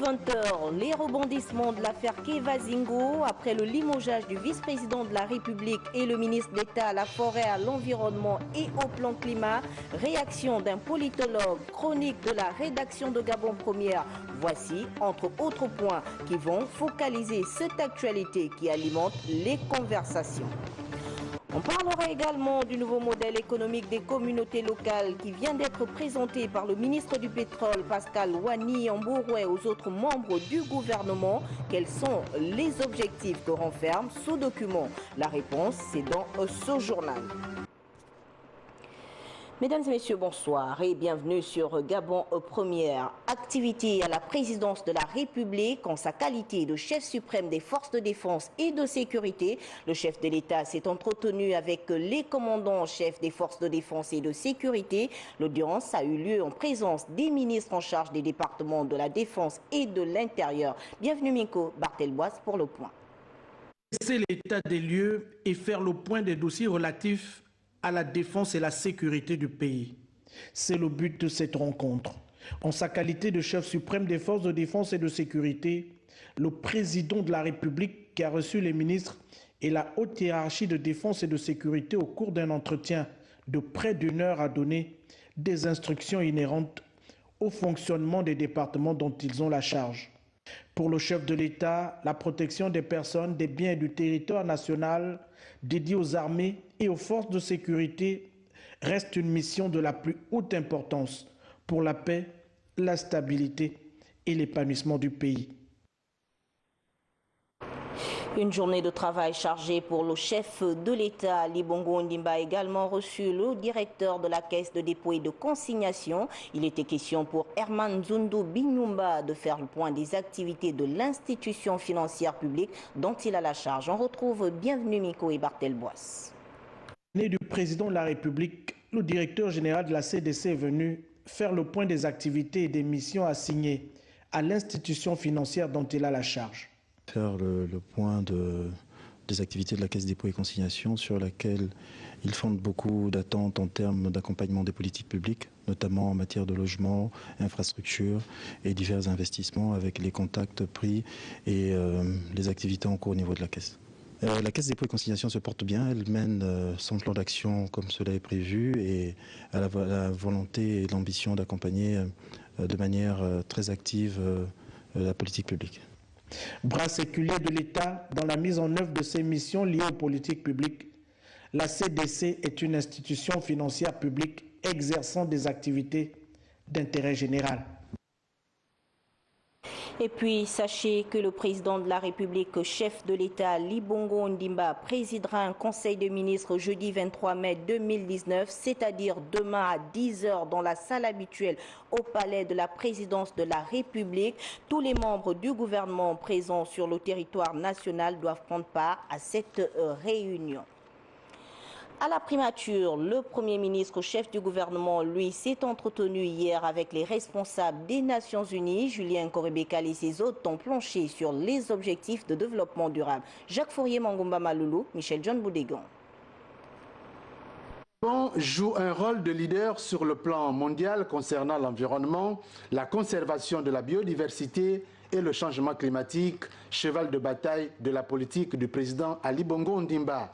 20h, les rebondissements de l'affaire Keva Zingo après le limogeage du vice-président de la République et le ministre d'État à la forêt, à l'environnement et au plan climat. Réaction d'un politologue, chronique de la rédaction de Gabon Première. Voici, entre autres points, qui vont focaliser cette actualité qui alimente les conversations. On parlera également du nouveau modèle économique des communautés locales qui vient d'être présenté par le ministre du Pétrole, Pascal Wani Mbouroué, aux autres membres du gouvernement. Quels sont les objectifs que renferme ce document? La réponse, c'est dans ce journal. Mesdames et messieurs, bonsoir et bienvenue sur Gabon Première. Activité à la présidence de la République en sa qualité de chef suprême des forces de défense et de sécurité. Le chef de l'État s'est entretenu avec les commandants chefs des forces de défense et de sécurité. L'audience a eu lieu en présence des ministres en charge des départements de la défense et de l'intérieur. Bienvenue Miko Barthelbois pour le point. C'est l'état des lieux et faire le point des dossiers relatifs à la défense et la sécurité du pays. C'est le but de cette rencontre. En sa qualité de chef suprême des forces de défense et de sécurité, le président de la République qui a reçu les ministres et la haute hiérarchie de défense et de sécurité au cours d'un entretien de près d'une heure a donné des instructions inhérentes au fonctionnement des départements dont ils ont la charge. Pour le chef de l'État, la protection des personnes, des biens et du territoire national dédié aux armées et aux forces de sécurité reste une mission de la plus haute importance pour la paix, la stabilité et l'épanouissement du pays. Une journée de travail chargée pour le chef de l'État. Ali Bongo Ondimba a également reçu le directeur de la Caisse de dépôt et de consignation. Il était question pour Herman Zundu Binyumba de faire le point des activités de l'institution financière publique dont il a la charge. On retrouve Bienvenue Miko et Barthelbois. Né du président de la République, le directeur général de la CDC est venu faire le point des activités et des missions assignées à l'institution financière dont il a la charge. Faire le point des activités de la Caisse des dépôts et consignations sur laquelle ils fondent beaucoup d'attentes en termes d'accompagnement des politiques publiques, notamment en matière de logement, infrastructures et divers investissements avec les contacts pris et les activités en cours au niveau de la Caisse. La Caisse des dépôts et consignations se porte bien, elle mène son plan d'action comme cela est prévu et a la volonté et l'ambition d'accompagner de manière très active la politique publique. Bras séculier de l'État dans la mise en œuvre de ses missions liées aux politiques publiques, la CDC est une institution financière publique exerçant des activités d'intérêt général. Et puis, sachez que le président de la République, chef de l'État, Ali Bongo Ondimba, présidera un conseil de ministres jeudi 23 mai 2019, c'est-à-dire demain à 10h dans la salle habituelle au palais de la présidence de la République. Tous les membres du gouvernement présents sur le territoire national doivent prendre part à cette réunion. À la primature, le Premier ministre, chef du gouvernement, lui, s'est entretenu hier avec les responsables des Nations Unies. Julien Korébekal et ses hôtes ont planché sur les objectifs de développement durable. Jacques Fourier Mangumba Maloulou, Michel John Boudégan. Le Gabon joue un rôle de leader sur le plan mondial concernant l'environnement, la conservation de la biodiversité et le changement climatique, cheval de bataille de la politique du président Ali Bongo Ondimba.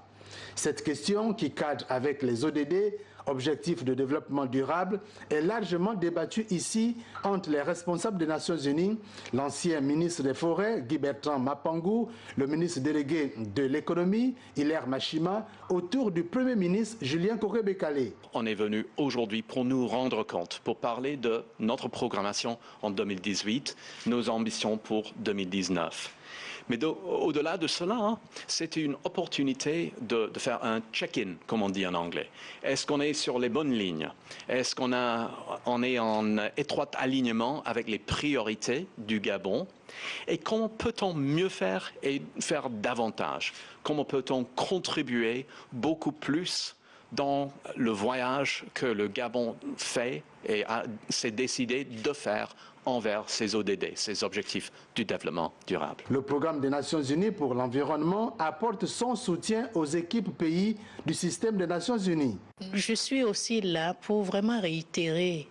Cette question, qui cadre avec les ODD, Objectifs de développement durable, est largement débattue ici entre les responsables des Nations Unies, l'ancien ministre des Forêts, Guy Bertrand Mapangou, le ministre délégué de l'économie, Hilaire Machima, autour du Premier ministre Julien Korébekal. On est venu aujourd'hui pour nous rendre compte, pour parler de notre programmation en 2018, nos ambitions pour 2019. Mais au-delà de cela, c'est une opportunité de faire un check-in, comme on dit en anglais. Est-ce qu'on est sur les bonnes lignes? Est-ce qu'on est en étroit alignement avec les priorités du Gabon? Et comment peut-on mieux faire et faire davantage? Comment peut-on contribuer beaucoup plus dans le voyage que le Gabon fait et s'est décidé de faire envers ces ODD, ces objectifs du développement durable. Le programme des Nations Unies pour l'environnement apporte son soutien aux équipes pays du système des Nations Unies. Je suis aussi là pour vraiment réitérer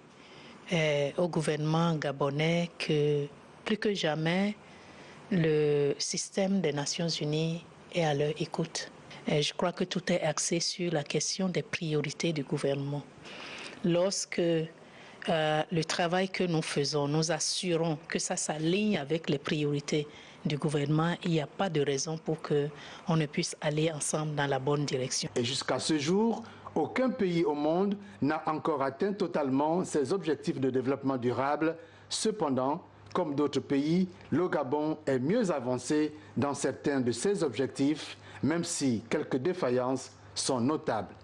au gouvernement gabonais que plus que jamais, le système des Nations Unies est à leur écoute. Et je crois que tout est axé sur la question des priorités du gouvernement. Lorsque le travail que nous faisons, nous assurons que ça s'aligne avec les priorités du gouvernement, il n'y a pas de raison pour qu'on ne puisse aller ensemble dans la bonne direction. Et jusqu'à ce jour, aucun pays au monde n'a encore atteint totalement ses objectifs de développement durable. Cependant, comme d'autres pays, le Gabon est mieux avancé dans certains de ses objectifs, même si quelques défaillances sont notables.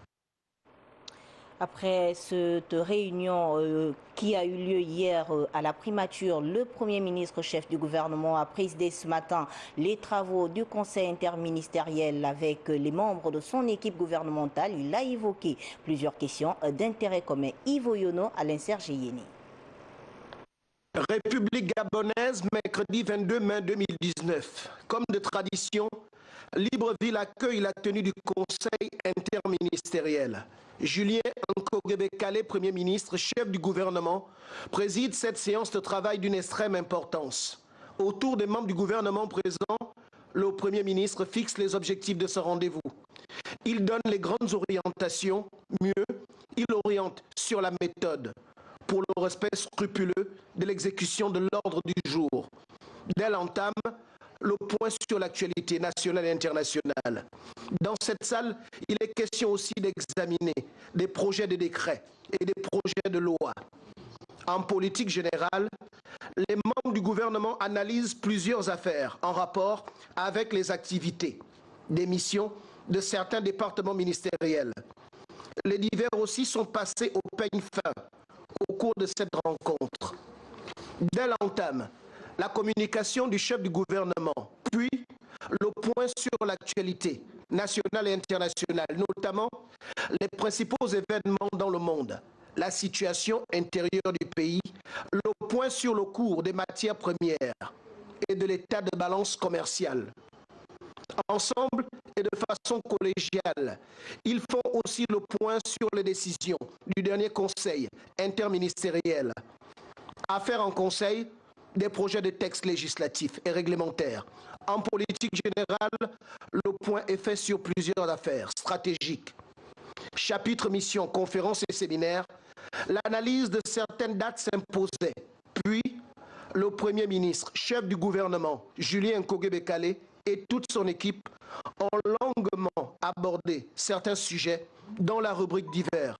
Après cette réunion qui a eu lieu hier à la primature, le Premier ministre chef du gouvernement a présidé ce matin les travaux du Conseil interministériel avec les membres de son équipe gouvernementale. Il a évoqué plusieurs questions d'intérêt commun. Yves Oyono, Alain Serge Yéni. République gabonaise, mercredi 22 mai 2019. Comme de tradition, Libreville accueille la tenue du Conseil interministériel. Julien Nkogebe-Kalé, Premier ministre, chef du gouvernement, préside cette séance de travail d'une extrême importance. Autour des membres du gouvernement présents, le Premier ministre fixe les objectifs de ce rendez-vous. Il donne les grandes orientations, mieux, il oriente sur la méthode, pour le respect scrupuleux de l'exécution de l'ordre du jour. Dès l'entame, le point sur l'actualité nationale et internationale. Dans cette salle, il est question aussi d'examiner des projets de décrets et des projets de loi. En politique générale, les membres du gouvernement analysent plusieurs affaires en rapport avec les activités, des missions de certains départements ministériels. Les divers aussi sont passés au peigne fin au cours de cette rencontre. Dès l'entame, la communication du chef du gouvernement, puis le point sur l'actualité nationale et internationale, notamment les principaux événements dans le monde, la situation intérieure du pays, le point sur le cours des matières premières et de l'état de balance commerciale. Ensemble et de façon collégiale, ils font aussi le point sur les décisions du dernier conseil interministériel. Affaires en conseil, des projets de textes législatifs et réglementaires. En politique générale, le point est fait sur plusieurs affaires stratégiques. Chapitre mission, conférences et séminaires, l'analyse de certaines dates s'imposait. Puis, le Premier ministre, chef du gouvernement, Julien Nkogebe-Kalé, et toute son équipe ont longuement abordé certains sujets dans la rubrique divers.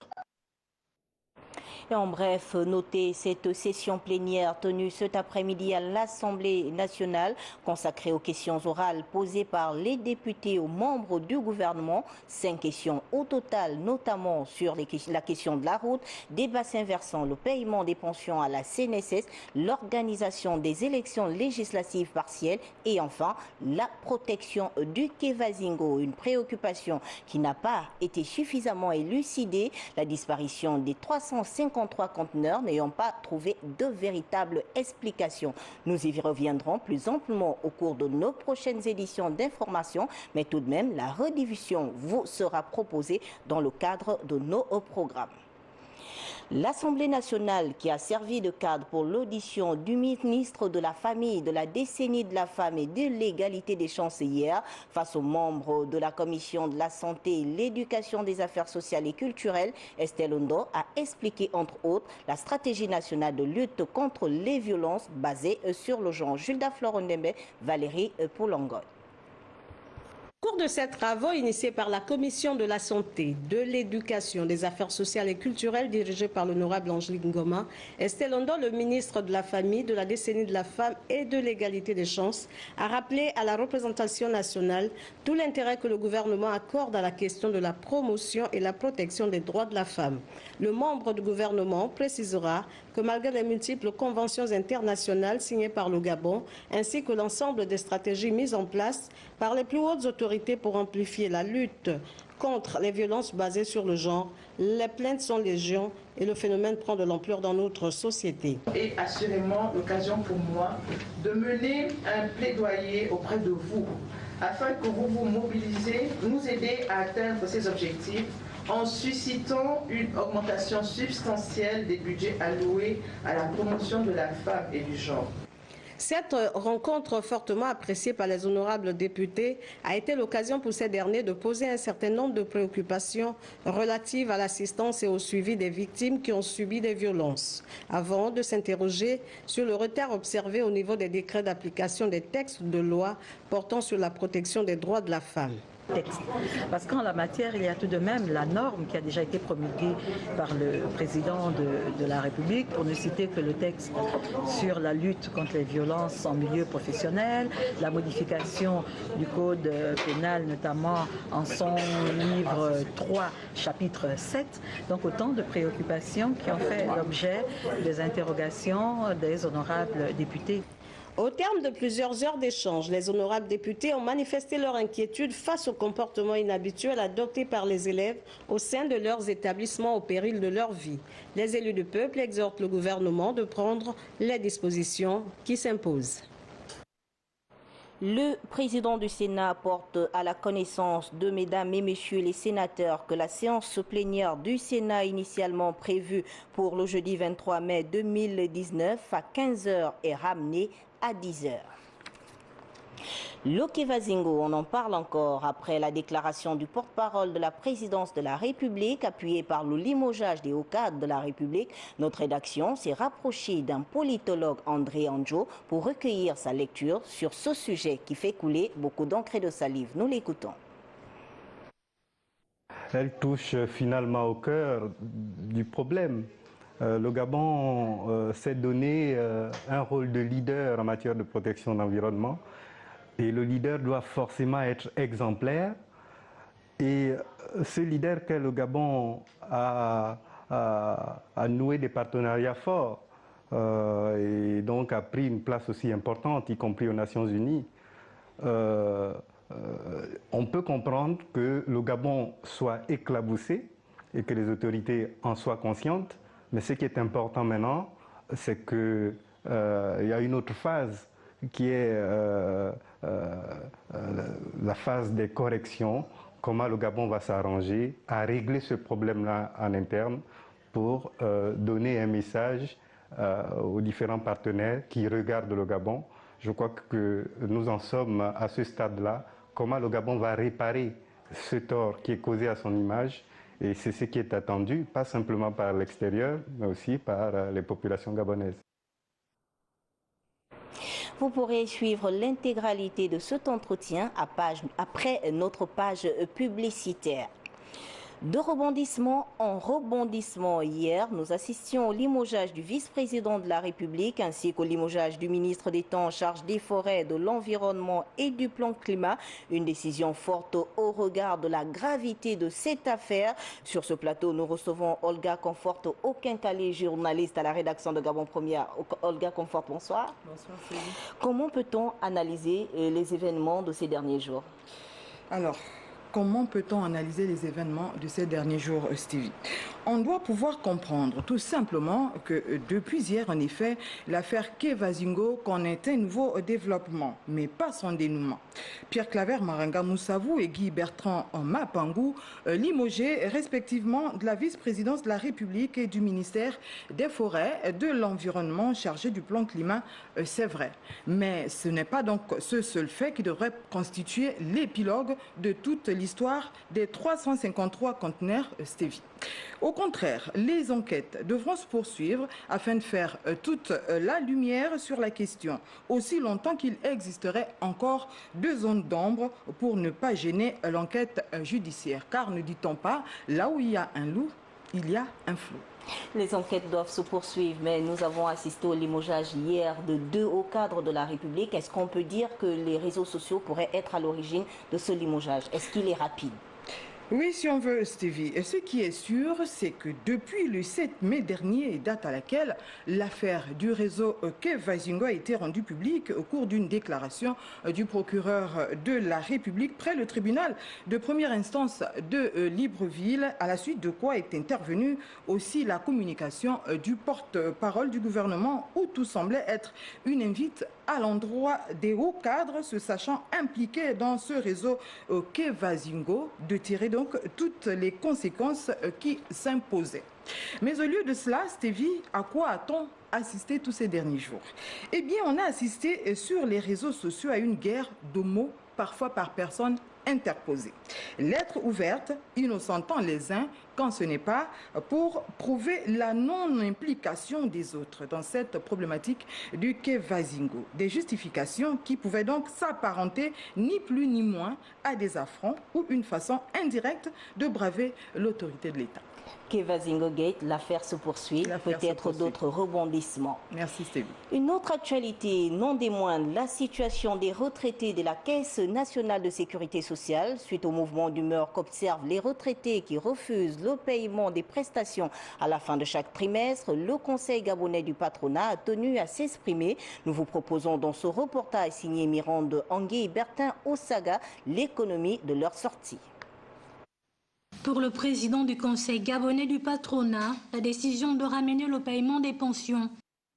Et en bref, notez cette session plénière tenue cet après-midi à l'Assemblée nationale consacrée aux questions orales posées par les députés aux membres du gouvernement. 5 questions au total, notamment sur la question de la route, des bassins versants, le paiement des pensions à la CNSS, l'organisation des élections législatives partielles et enfin la protection du Kevazingo. Une préoccupation qui n'a pas été suffisamment élucidée, la disparition des 353 conteneurs n'ayant pas trouvé de véritable explication. Nous y reviendrons plus amplement au cours de nos prochaines éditions d'information, mais tout de même, la rediffusion vous sera proposée dans le cadre de nos programmes. L'Assemblée nationale, qui a servi de cadre pour l'audition du ministre de la Famille, de la décennie de la femme et de l'égalité des chances hier, face aux membres de la Commission de la Santé, l'éducation des affaires sociales et culturelles, Estelle Ondo a expliqué entre autres la stratégie nationale de lutte contre les violences basées sur le genre. Julda Florondembe, Valérie Poulangoy. Au cours de ces travaux initiés par la Commission de la Santé, de l'Éducation, des Affaires sociales et culturelles dirigée par l'honorable Angélique Ngoma, Estelle Ondo, le ministre de la Famille, de la décennie de la femme et de l'égalité des chances, a rappelé à la représentation nationale tout l'intérêt que le gouvernement accorde à la question de la promotion et la protection des droits de la femme. Le membre du gouvernement précisera que malgré les multiples conventions internationales signées par le Gabon, ainsi que l'ensemble des stratégies mises en place par les plus hautes autorités pour amplifier la lutte contre les violences basées sur le genre, les plaintes sont légion et le phénomène prend de l'ampleur dans notre société. Et assurément l'occasion pour moi de mener un plaidoyer auprès de vous, afin que vous vous mobilisez, nous aider à atteindre ces objectifs en suscitant une augmentation substantielle des budgets alloués à la promotion de la femme et du genre. Cette rencontre fortement appréciée par les honorables députés a été l'occasion pour ces derniers de poser un certain nombre de préoccupations relatives à l'assistance et au suivi des victimes qui ont subi des violences, avant de s'interroger sur le retard observé au niveau des décrets d'application des textes de loi portant sur la protection des droits de la femme. Parce qu'en la matière, il y a tout de même la norme qui a déjà été promulguée par le président de la République, pour ne citer que le texte sur la lutte contre les violences en milieu professionnel, la modification du code pénal, notamment en son livre 3, chapitre 7. Donc autant de préoccupations qui ont fait l'objet des interrogations des honorables députés. Au terme de plusieurs heures d'échange, les honorables députés ont manifesté leur inquiétude face au comportement inhabituel adopté par les élèves au sein de leurs établissements au péril de leur vie. Les élus du peuple exhortent le gouvernement de prendre les dispositions qui s'imposent. Le président du Sénat porte à la connaissance de mesdames et messieurs les sénateurs que la séance plénière du Sénat initialement prévue pour le jeudi 23 mai 2019 à 15h est ramenée à 10h. L'Okevazingo, on en parle encore après la déclaration du porte-parole de la présidence de la République appuyée par le limogeage des hauts cadres de la République. Notre rédaction s'est rapprochée d'un politologue, André Anjo, pour recueillir sa lecture sur ce sujet qui fait couler beaucoup d'encre et de salive. Nous l'écoutons. Elle touche finalement au cœur du problème. Le Gabon s'est donné un rôle de leader en matière de protection de l'environnement. Et le leader doit forcément être exemplaire. Et ce leader qu'est le Gabon a noué des partenariats forts et donc a pris une place aussi importante, y compris aux Nations Unies. On peut comprendre que le Gabon soit éclaboussé et que les autorités en soient conscientes. Mais ce qui est important maintenant, c'est qu'il y a une autre phase qui est la phase des corrections, comment le Gabon va s'arranger à régler ce problème-là en interne pour donner un message aux différents partenaires qui regardent le Gabon. Je crois que nous en sommes à ce stade-là, comment le Gabon va réparer ce tort qui est causé à son image, et c'est ce qui est attendu, pas simplement par l'extérieur, mais aussi par les populations gabonaises. Vous pourrez suivre l'intégralité de cet entretien après notre page publicitaire. De rebondissement en rebondissement, hier, nous assistions au limogeage du vice-président de la République ainsi qu'au limogeage du ministre d'État en charge des forêts, de l'environnement et du plan climat. Une décision forte au regard de la gravité de cette affaire. Sur ce plateau, nous recevons Olga Comfort, Okinkale, journaliste à la rédaction de Gabon Première. Olga Comfort, bonsoir. Bonsoir, Céline. Comment peut-on analyser les événements de ces derniers jours? Alors, comment peut-on analyser les événements de ces derniers jours, Stevie? On doit pouvoir comprendre tout simplement que depuis hier, en effet, l'affaire Kevazingo connaît un nouveau développement, mais pas son dénouement. Pierre Claver Maranga Moussavou et Guy Bertrand Mapangou, limogés respectivement de la vice-présidence de la République et du ministère des Forêts, de l'Environnement chargé du plan climat, c'est vrai. Mais ce n'est pas donc ce seul fait qui devrait constituer l'épilogue de toute l'histoire des 353 conteneurs Stevie. Au contraire, les enquêtes devront se poursuivre afin de faire toute la lumière sur la question, aussi longtemps qu'il existerait encore deux zones d'ombre pour ne pas gêner l'enquête judiciaire. Car ne dit-on pas, là où il y a un loup, il y a un flou. Les enquêtes doivent se poursuivre, mais nous avons assisté au limogeage hier de 2 hauts cadres de la République. Est-ce qu'on peut dire que les réseaux sociaux pourraient être à l'origine de ce limogeage? Est-ce qu'il est rapide? Oui, si on veut, Stevie. Et ce qui est sûr, c'est que depuis le 7 mai dernier, date à laquelle l'affaire du réseau Kevazingo a été rendue publique au cours d'une déclaration du procureur de la République près le tribunal de première instance de Libreville, à la suite de quoi est intervenue aussi la communication du porte-parole du gouvernement, où tout semblait être une invite à l'endroit des hauts cadres se sachant impliqués dans ce réseau Kevazingo de tirer donc toutes les conséquences qui s'imposaient. Mais au lieu de cela, Stevie, à quoi a-t-on assisté tous ces derniers jours? Eh bien, on a assisté sur les réseaux sociaux à une guerre de mots, parfois par personnes interposées. Lettres ouvertes, innocentant les uns quand ce n'est pas, pour prouver la non-implication des autres dans cette problématique du quai Vazingo. Des justifications qui pouvaient donc s'apparenter ni plus ni moins à des affronts ou une façon indirecte de braver l'autorité de l'État. Quai Vazingo Gate, l'affaire se poursuit, peut-être d'autres rebondissements. Merci Stevie. Une autre actualité, non des moindres, la situation des retraités de la Caisse nationale de sécurité sociale. Suite au mouvement d'humeur qu'observent les retraités qui refusent le paiement des prestations à la fin de chaque trimestre, le Conseil gabonais du patronat a tenu à s'exprimer. Nous vous proposons dans ce reportage signé Mirande Angué et Bertin Osaga l'économie de leur sortie. Pour le président du Conseil gabonais du patronat, la décision de ramener le paiement des pensions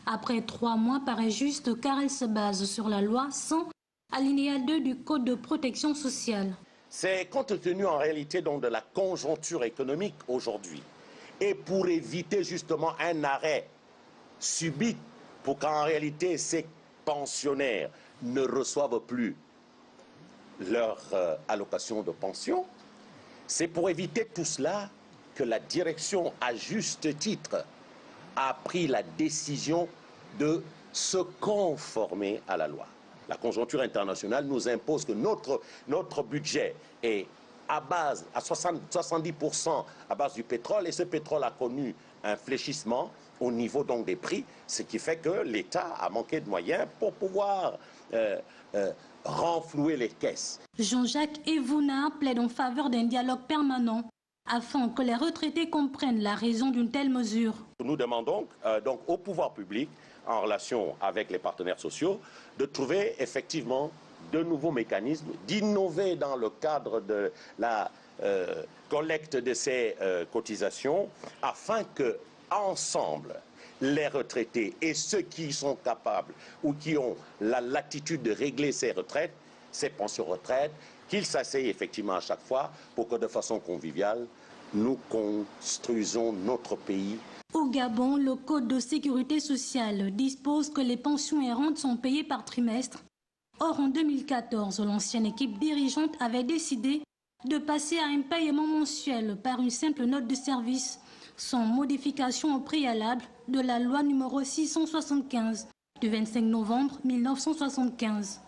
après 3 mois paraît juste car elle se base sur la loi 100 alinéa 2 du Code de protection sociale. C'est compte tenu en réalité donc de la conjoncture économique aujourd'hui et pour éviter justement un arrêt subit pour qu'en réalité ces pensionnaires ne reçoivent plus leur allocation de pension. C'est pour éviter tout cela que la direction, à juste titre, a pris la décision de se conformer à la loi. La conjoncture internationale nous impose que notre budget est à 70% à base du pétrole, et ce pétrole a connu un fléchissement au niveau donc des prix, ce qui fait que l'État a manqué de moyens pour pouvoir renflouer les caisses. Jean-Jacques Evouna plaide en faveur d'un dialogue permanent afin que les retraités comprennent la raison d'une telle mesure. Nous demandons donc au pouvoir public, en relation avec les partenaires sociaux, de trouver effectivement de nouveaux mécanismes, d'innover dans le cadre de la collecte de ces cotisations, afin que, ensemble, les retraités et ceux qui sont capables ou qui ont la latitude de régler ces retraites, ces pensions-retraites, qu'ils s'asseyent effectivement à chaque fois pour que de façon conviviale, nous construisons notre pays. Au Gabon, le Code de sécurité sociale dispose que les pensions errantes sont payées par trimestre. Or, en 2014, l'ancienne équipe dirigeante avait décidé de passer à un paiement mensuel par une simple note de service, sans modification au préalable de la loi numéro 675 du 25 novembre 1975.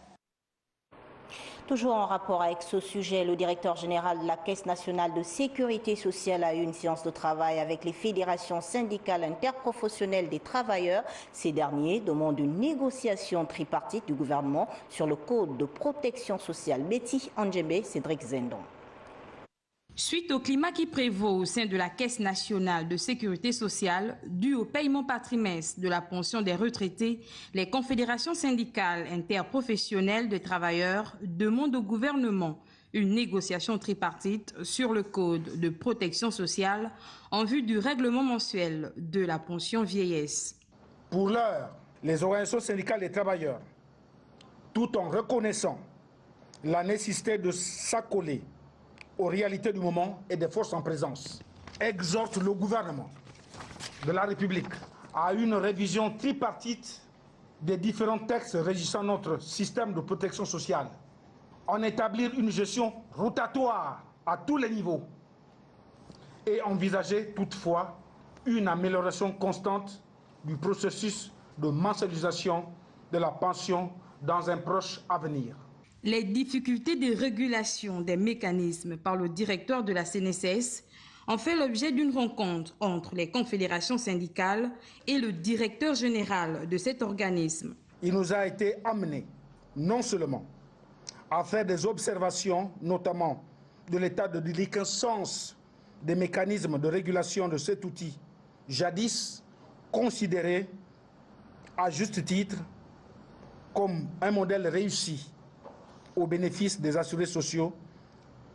Toujours en rapport avec ce sujet, le directeur général de la Caisse nationale de sécurité sociale a eu une séance de travail avec les fédérations syndicales interprofessionnelles des travailleurs. Ces derniers demandent une négociation tripartite du gouvernement sur le code de protection sociale. Betty Andjebe, Cédric Zendon. Suite au climat qui prévaut au sein de la Caisse nationale de sécurité sociale, dû au paiement par trimestre de la pension des retraités, les confédérations syndicales interprofessionnelles des travailleurs demandent au gouvernement une négociation tripartite sur le code de protection sociale en vue du règlement mensuel de la pension vieillesse. Pour l'heure, les organisations syndicales des travailleurs, tout en reconnaissant la nécessité de s'accoler aux réalités du moment et des forces en présence, exhorte le gouvernement de la République à une révision tripartite des différents textes régissant notre système de protection sociale, en établir une gestion rotatoire à tous les niveaux et envisager toutefois une amélioration constante du processus de mensualisation de la pension dans un proche avenir. Les difficultés de régulation des mécanismes par le directeur de la CNSS ont fait l'objet d'une rencontre entre les confédérations syndicales et le directeur général de cet organisme. Il nous a été amené non seulement à faire des observations, notamment de l'état de déliquescence des mécanismes de régulation de cet outil, jadis considéré à juste titre comme un modèle réussi au bénéfice des assurés sociaux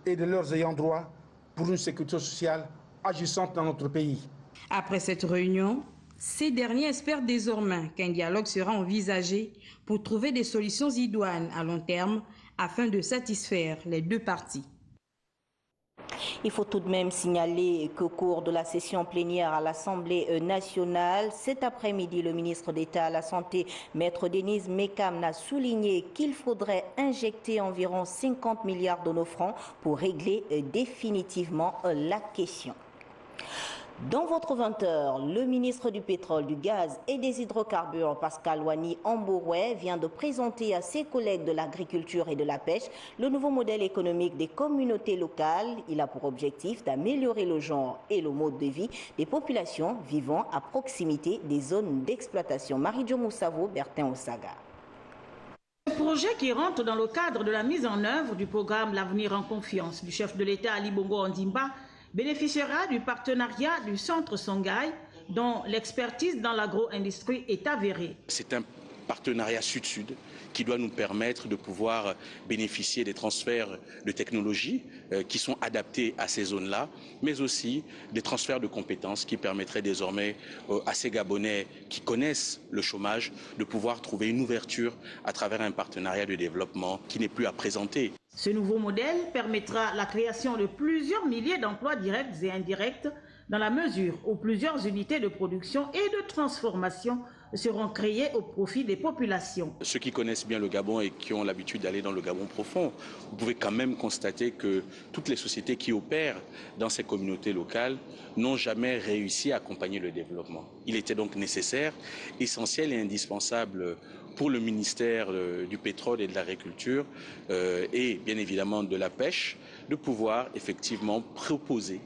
et de leurs ayants droit pour une sécurité sociale agissante dans notre pays. Après cette réunion, ces derniers espèrent désormais qu'un dialogue sera envisagé pour trouver des solutions idoines à long terme afin de satisfaire les deux parties. Il faut tout de même signaler qu'au cours de la session plénière à l'Assemblée nationale, cet après-midi, le ministre d'État à la Santé, Maître Denise Mekam, a souligné qu'il faudrait injecter environ 50 milliards de nos francs pour régler définitivement la question. Dans votre 20h, le ministre du Pétrole, du Gaz et des Hydrocarbures, Pascal Wani Ambouroué, vient de présenter à ses collègues de l'agriculture et de la pêche le nouveau modèle économique des communautés locales. Il a pour objectif d'améliorer le genre et le mode de vie des populations vivant à proximité des zones d'exploitation. Marie-Jo Moussavo, Bertin Osaga. Ce projet qui rentre dans le cadre de la mise en œuvre du programme L'Avenir en confiance du chef de l'État Ali Bongo Ondimba bénéficiera du partenariat du Centre Songhai, dont l'expertise dans l'agro-industrie est avérée. C'est un partenariat sud-sud qui doit nous permettre de pouvoir bénéficier des transferts de technologies qui sont adaptés à ces zones-là, mais aussi des transferts de compétences qui permettraient désormais à ces Gabonais qui connaissent le chômage de pouvoir trouver une ouverture à travers un partenariat de développement qui n'est plus à présenter. Ce nouveau modèle permettra la création de plusieurs milliers d'emplois directs et indirects dans la mesure où plusieurs unités de production et de transformation seront créées au profit des populations. Ceux qui connaissent bien le Gabon et qui ont l'habitude d'aller dans le Gabon profond, vous pouvez quand même constater que toutes les sociétés qui opèrent dans ces communautés locales n'ont jamais réussi à accompagner le développement. Il était donc nécessaire, essentiel et indispensable pour le ministère du pétrole et de l'agriculture et bien évidemment de la pêche, de pouvoir effectivement proposer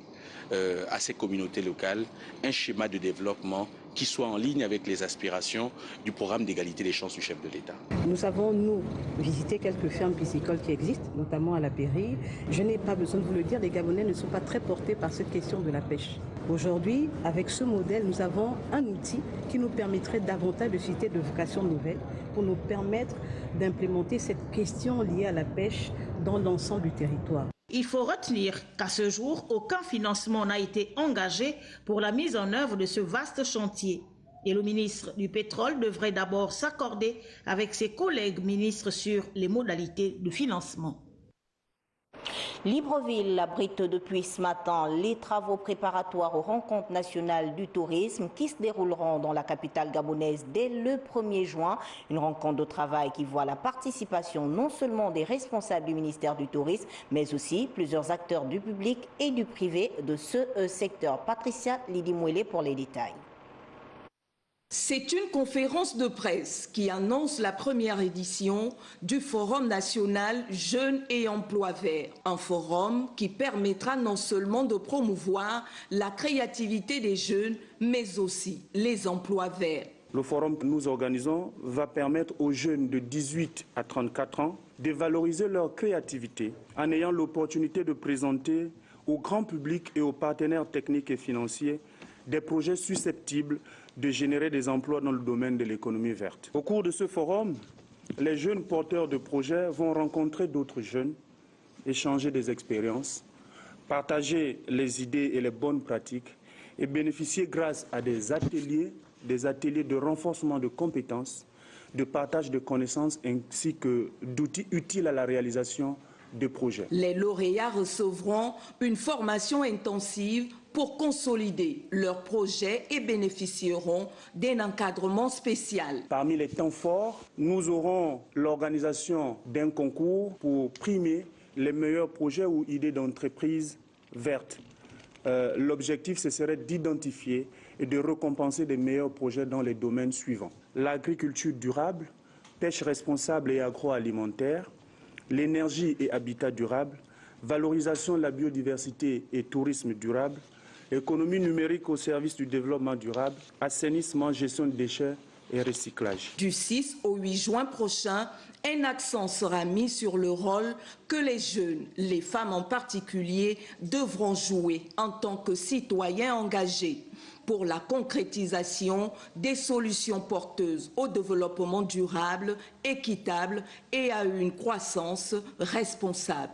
à ces communautés locales un schéma de développement qui soit en ligne avec les aspirations du programme d'égalité des chances du chef de l'État. Nous avons, visité quelques fermes piscicoles qui existent, notamment à la Pairie. Je n'ai pas besoin de vous le dire, les Gabonais ne sont pas très portés par cette question de la pêche. Aujourd'hui, avec ce modèle, nous avons un outil qui nous permettrait davantage de susciter de vocations nouvelles pour nous permettre d'implémenter cette question liée à la pêche dans l'ensemble du territoire. Il faut retenir qu'à ce jour, aucun financement n'a été engagé pour la mise en œuvre de ce vaste chantier. Et le ministre du Pétrole devrait d'abord s'accorder avec ses collègues ministres sur les modalités de financement. Libreville abrite depuis ce matin les travaux préparatoires aux rencontres nationales du tourisme qui se dérouleront dans la capitale gabonaise dès le 1er juin. Une rencontre de travail qui voit la participation non seulement des responsables du ministère du Tourisme, mais aussi plusieurs acteurs du public et du privé de ce secteur. Patricia Lidimouélé pour les détails. C'est une conférence de presse qui annonce la première édition du Forum national Jeunes et Emploi Vert. Un forum qui permettra non seulement de promouvoir la créativité des jeunes, mais aussi les emplois verts. Le forum que nous organisons va permettre aux jeunes de 18 à 34 ans de valoriser leur créativité en ayant l'opportunité de présenter au grand public et aux partenaires techniques et financiers des projets susceptibles de générer des emplois dans le domaine de l'économie verte. Au cours de ce forum, les jeunes porteurs de projets vont rencontrer d'autres jeunes, échanger des expériences, partager les idées et les bonnes pratiques et bénéficier grâce à des ateliers de renforcement de compétences, de partage de connaissances ainsi que d'outils utiles à la réalisation de projets. Les lauréats recevront une formation intensive pour consolider leurs projets et bénéficieront d'un encadrement spécial. Parmi les temps forts, nous aurons l'organisation d'un concours pour primer les meilleurs projets ou idées d'entreprise vertes. L'objectif, ce serait d'identifier et de récompenser les meilleurs projets dans les domaines suivants: l'agriculture durable, pêche responsable et agroalimentaire, l'énergie et habitat durable, valorisation de la biodiversité et tourisme durable, économie numérique au service du développement durable, assainissement, gestion de déchets et recyclage. Du 6 au 8 juin prochain, un accent sera mis sur le rôle que les jeunes, les femmes en particulier, devront jouer en tant que citoyens engagés pour la concrétisation des solutions porteuses au développement durable, équitable et à une croissance responsable.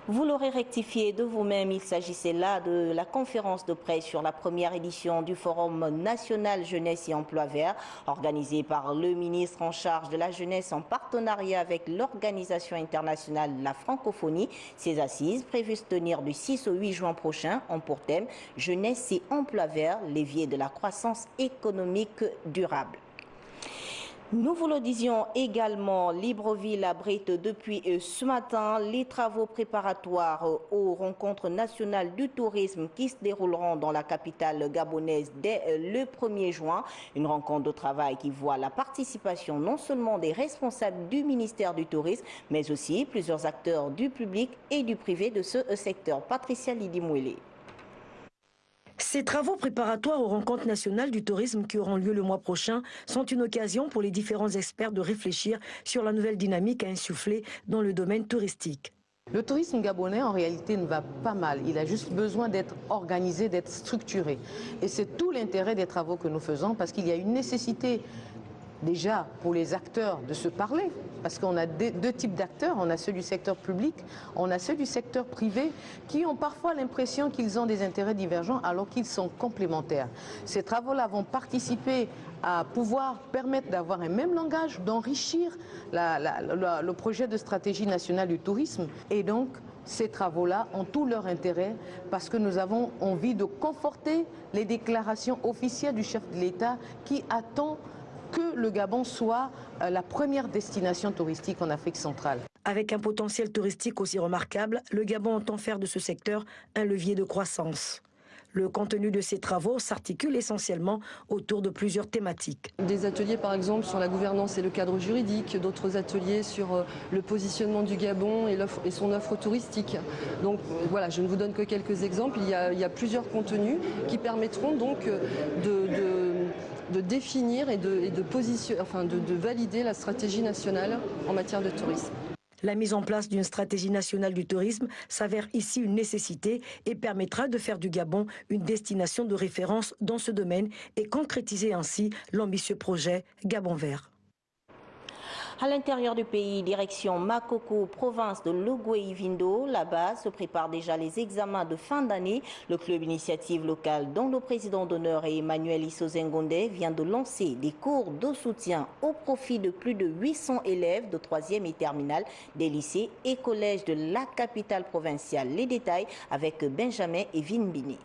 Vous l'aurez rectifié de vous-même, il s'agissait là de la conférence de presse sur la première édition du Forum national jeunesse et emploi vert, organisé par le ministre en charge de la jeunesse en partenariat avec l'Organisation internationale de la francophonie. Ces assises, prévues se tenir du 6 au 8 juin prochain, ont pour thème jeunesse et emploi vert, levier de la croissance économique durable. Nous vous le disions également, Libreville abrite depuis ce matin les travaux préparatoires aux rencontres nationales du tourisme qui se dérouleront dans la capitale gabonaise dès le 1er juin. Une rencontre de travail qui voit la participation non seulement des responsables du ministère du Tourisme, mais aussi plusieurs acteurs du public et du privé de ce secteur. Patricia Lidi-Mouélé. Ces travaux préparatoires aux rencontres nationales du tourisme qui auront lieu le mois prochain sont une occasion pour les différents experts de réfléchir sur la nouvelle dynamique à insuffler dans le domaine touristique. Le tourisme gabonais, en réalité, ne va pas mal. Il a juste besoin d'être organisé, d'être structuré. Et c'est tout l'intérêt des travaux que nous faisons parce qu'il y a une nécessité déjà pour les acteurs de se parler. Parce qu'on a deux types d'acteurs, on a ceux du secteur public, on a ceux du secteur privé qui ont parfois l'impression qu'ils ont des intérêts divergents alors qu'ils sont complémentaires. Ces travaux-là vont participer à pouvoir permettre d'avoir un même langage, d'enrichir le projet de stratégie nationale du tourisme. Et donc, ces travaux-là ont tout leur intérêt parce que nous avons envie de conforter les déclarations officielles du chef de l'État qui attend que le Gabon soit la première destination touristique en Afrique centrale. Avec un potentiel touristique aussi remarquable, le Gabon entend faire de ce secteur un levier de croissance. Le contenu de ces travaux s'articule essentiellement autour de plusieurs thématiques. Des ateliers par exemple sur la gouvernance et le cadre juridique, d'autres ateliers sur le positionnement du Gabon et son offre touristique. Donc voilà, je ne vous donne que quelques exemples. Il y a plusieurs contenus qui permettront donc de définir et de valider la stratégie nationale en matière de tourisme. La mise en place d'une stratégie nationale du tourisme s'avère ici une nécessité et permettra de faire du Gabon une destination de référence dans ce domaine et concrétiser ainsi l'ambitieux projet Gabon Vert. À l'intérieur du pays, direction Makoko, province de Logoué-Vindo. Là-bas se préparent déjà les examens de fin d'année. Le club initiative locale, dont le président d'honneur est Emmanuel Issozengonde, vient de lancer des cours de soutien au profit de plus de 800 élèves de 3e et terminale des lycées et collèges de la capitale provinciale. Les détails avec Benjamin et Vinbini.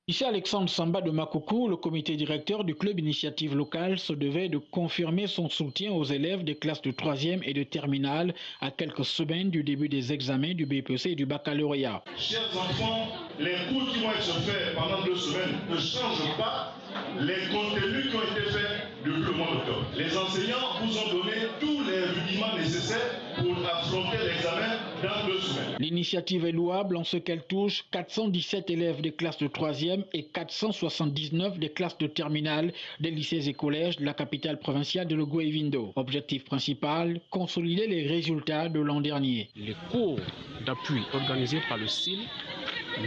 Ici Alexandre Samba de Makoko, le comité directeur du club initiative locale se devait de confirmer son soutien aux élèves des classes de 3e et de terminale à quelques semaines du début des examens du BPC et du baccalauréat. Chers enfants, les cours qui vont être faits pendant 2 semaines ne changent pas les contenus qui ont été faits depuis le mois d'octobre. Les enseignants vous ont donné tous les rudiments nécessaires pour affronter l'examen dans 2 semaines. L'initiative est louable en ce qu'elle touche 417 élèves des classes de 3e et 479 des classes de terminale des lycées et collèges de la capitale provinciale de Logoué-Vindo. Objectif principal, consolider les résultats de l'an dernier. Les cours d'appui organisés par le CIL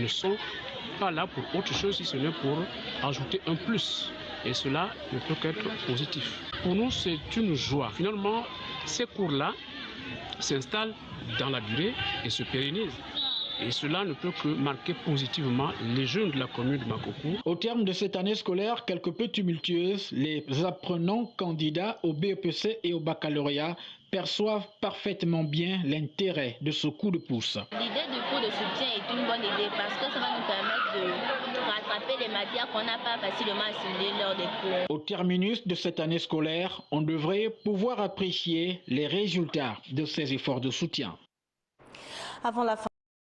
ne sont pas là pour autre chose si ce n'est pour ajouter un plus. Et cela ne peut qu'être positif. Pour nous, c'est une joie. Finalement, ces cours-là s'installent dans la durée et se pérennisent. Et cela ne peut que marquer positivement les jeunes de la commune de Makoko. Au terme de cette année scolaire quelque peu tumultueuse, les apprenants candidats au BEPC et au baccalauréat perçoivent parfaitement bien l'intérêt de ce coup de pouce. L'idée du cours de soutien est une bonne idée parce que ça va nous permettre de rattraper les matières qu'on n'a pas facilement assimilées lors des cours. Au terminus de cette année scolaire, on devrait pouvoir apprécier les résultats de ces efforts de soutien. Avant la fin